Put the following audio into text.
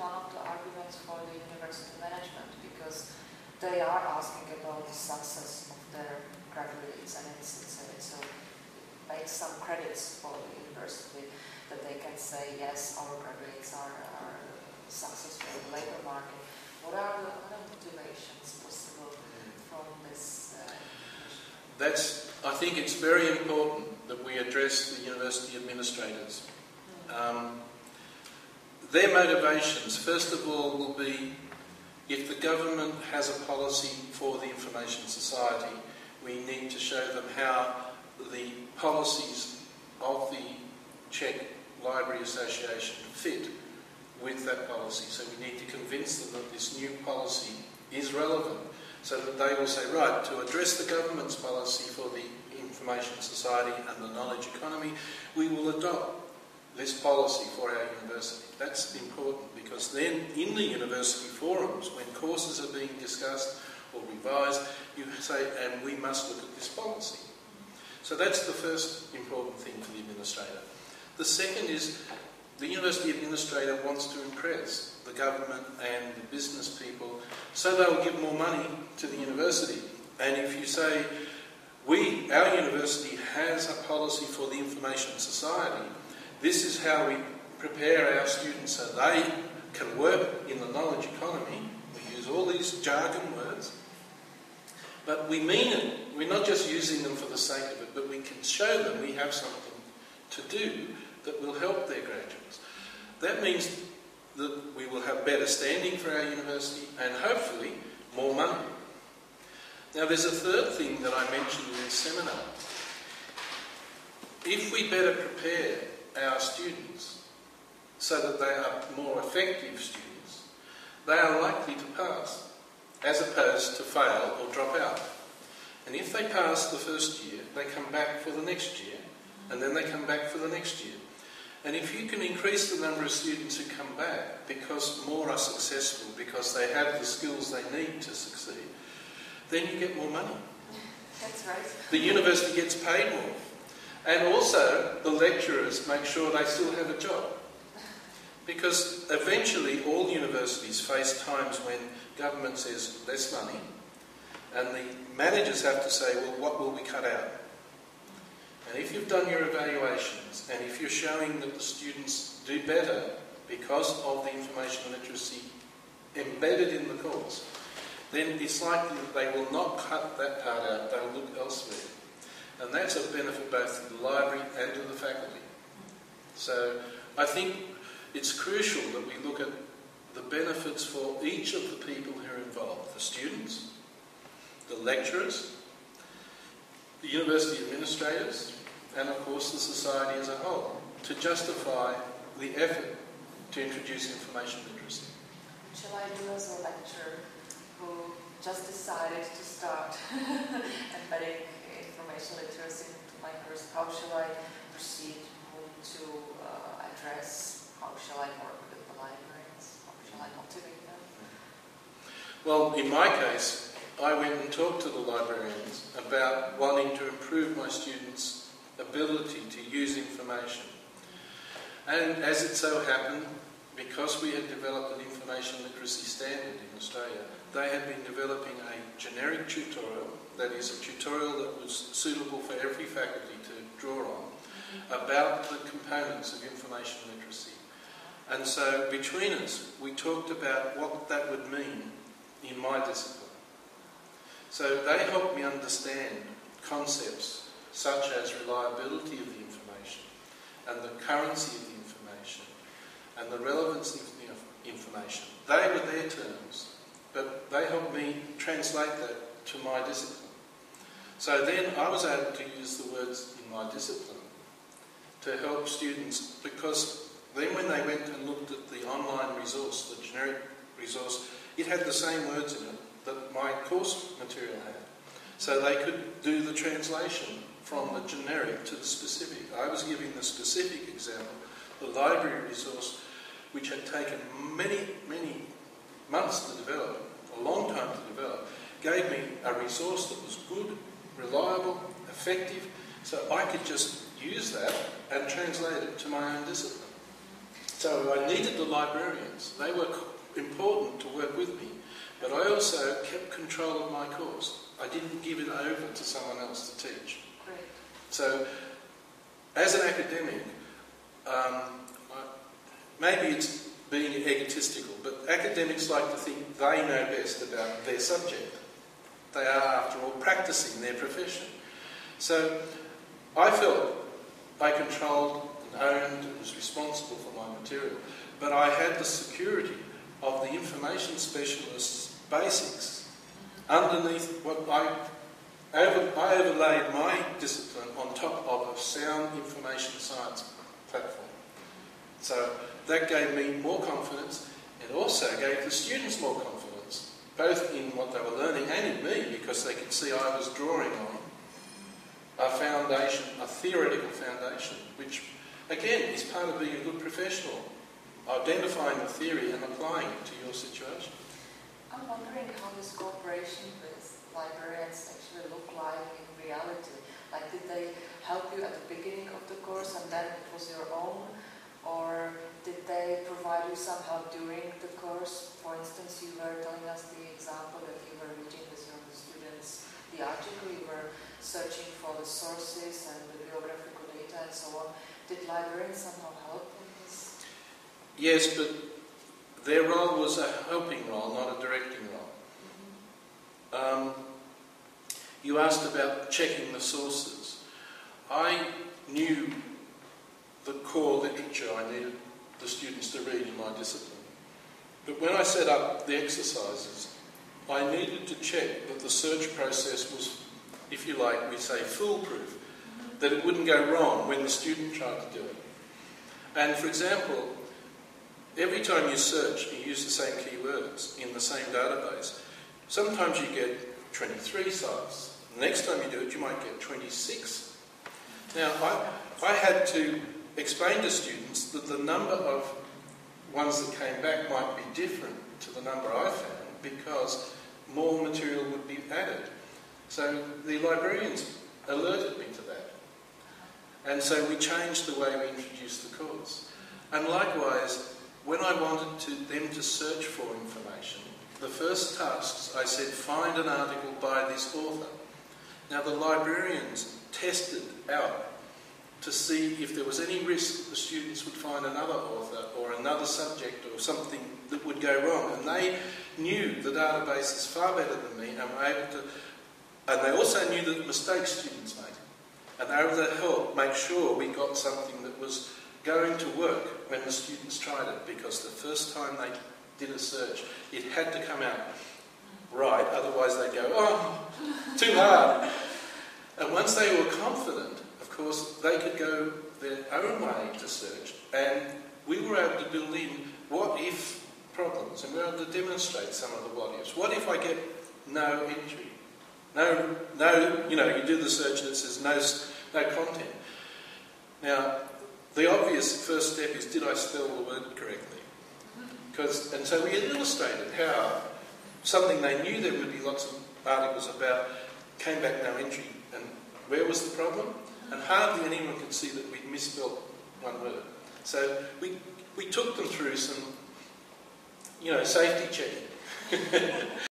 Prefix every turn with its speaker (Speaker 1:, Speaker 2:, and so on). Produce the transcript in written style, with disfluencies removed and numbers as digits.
Speaker 1: one of the arguments for the university management, because they are asking about the success of their graduates, and it makes some credits for the university that they can say, yes, our graduates are successful in the labor market. What are the motivations possible from this?
Speaker 2: I think it's very important that we address the university administrators. Their motivations, first of all, will be if the government has a policy for the information society, we need to show them how the policies of the Czech Library Association fit with that policy. So we need to convince them that this new policy is relevant, so that they will say, right, to address the government's policy for the information society and the knowledge economy, we will adopt this policy for our university. That's important, because then in the university forums, when courses are being discussed or revised, you say, and we must look at this policy. So that's the first important thing for the administrator. The second is the university administrator wants to impress the government and the business people, so they'll give more money to the university. And if you say, our university has a policy for the information society, this is how we prepare our students so they can work in the knowledge economy. We use all these jargon words, but we mean it. We're not just using them for the sake of it, but we can show them we have something to do that will help their graduates. That means that we will have better standing for our university and hopefully more money. Now there's a third thing that I mentioned in this seminar. If we better prepare our students so that they are more effective students, they are likely to pass as opposed to fail or drop out. And if they pass the first year, they come back for the next year, and then they come back for the next year. And if you can increase the number of students who come back because more are successful, because they have the skills they need to succeed, then you get more money.
Speaker 1: That's right.
Speaker 2: The university gets paid more. And also, the lecturers make sure they still have a job. Because eventually all universities face times when government says less money, and the managers have to say, well, what will we cut out? And if you've done your evaluations, and if you're showing that the students do better because of the information literacy embedded in the course, then it's likely that they will not cut that part out, they will look elsewhere. And that's a benefit both to the library and to the faculty. So I think it's crucial that we look at the benefits for each of the people who are involved, the students, the lecturers, the university administrators, and of course the society as a whole, to justify the effort to introduce information literacy.
Speaker 1: Shall I do as a lecturer who just decided to start embedding information literacy into my course? How shall I proceed? Whom to address? How shall I work with the librarians? How shall I motivate them?
Speaker 2: Well, in my case, I went and talked to the librarians about wanting to improve my students' ability to use information. And as it so happened, because we had developed an information literacy standard in Australia, they had been developing a generic tutorial, that is a tutorial that was suitable for every faculty to draw on, about the components of information literacy. And so between us, we talked about what that would mean in my discipline. So they helped me understand concepts such as reliability of the information, and the currency of the information, and the relevance of the information. They were their terms, but they helped me translate that to my discipline. So then I was able to use the words in my discipline to help students, because then when they went and looked at the online resource, the generic resource, it had the same words in it that my course material had. So they could do the translation from the generic to the specific. I was giving the specific example. The library resource, which had taken many, many months to develop, a long time to develop, gave me a resource that was good, reliable, effective, so I could just use that and translate it to my own discipline. So I needed the librarians. They were important to work with me, but I also kept control of my course. I didn't give it over to someone else to teach.
Speaker 1: Great.
Speaker 2: So, as an academic, maybe it's being egotistical, but academics like to think they know best about their subject. They are, after all, practicing their profession. So, I felt I controlled and owned and was responsible for my material, but I had the security of the information specialist's basics underneath what I overlaid my discipline on top of a sound information science platform. So that gave me more confidence, and also gave the students more confidence, both in what they were learning and in me, because they could see I was drawing on a foundation, a theoretical foundation, which again is part of being a good professional, identifying the theory and applying it to your situation.
Speaker 1: I'm wondering how this cooperation with librarians actually look like in reality. Like, did they help you at the beginning of the course and then it was your own? Or did they provide you somehow during the course? For instance, you were telling us the example that you were reading with your students the article, you were searching for the sources and the biographical data and so on. Did librarians somehow help in this?
Speaker 2: Yes, but their role was a helping role, not a directing role. You asked about checking the sources. I knew the core literature I needed the students to read in my discipline. But when I set up the exercises, I needed to check that the search process was, if you like, we say foolproof, that it wouldn't go wrong when the student tried to do it. And for example, every time you search, you use the same keywords in the same database. Sometimes you get 23 sites. The next time you do it, you might get 26. Now, I had to explain to students that the number of ones that came back might be different to the number I found because more material would be added. So the librarians alerted me to that. And so we changed the way we introduced the course. And likewise, when I wanted them to search for information, the first tasks I said, find an article by this author. Now the librarians tested out to see if there was any risk the students would find another author or another subject or something that would go wrong. And they knew the databases far better than me and were able to, and they also knew the mistakes students made. And they were able to help make sure we got something that was going to work when the students tried it, because the first time they did a search, it had to come out right, otherwise they'd go, oh, too hard. And once they were confident, of course, they could go their own way to search, and we were able to build in what-if problems, and we were able to demonstrate some of the what-ifs. What if I get no entry? No, you do the search and it says no content. Now, the obvious first step is, did I spell the word correctly? And so we illustrated how something they knew there would be lots of articles about came back no entry, and where was the problem? And hardly anyone could see that we'd misspelled one word. So we took them through some, safety checking.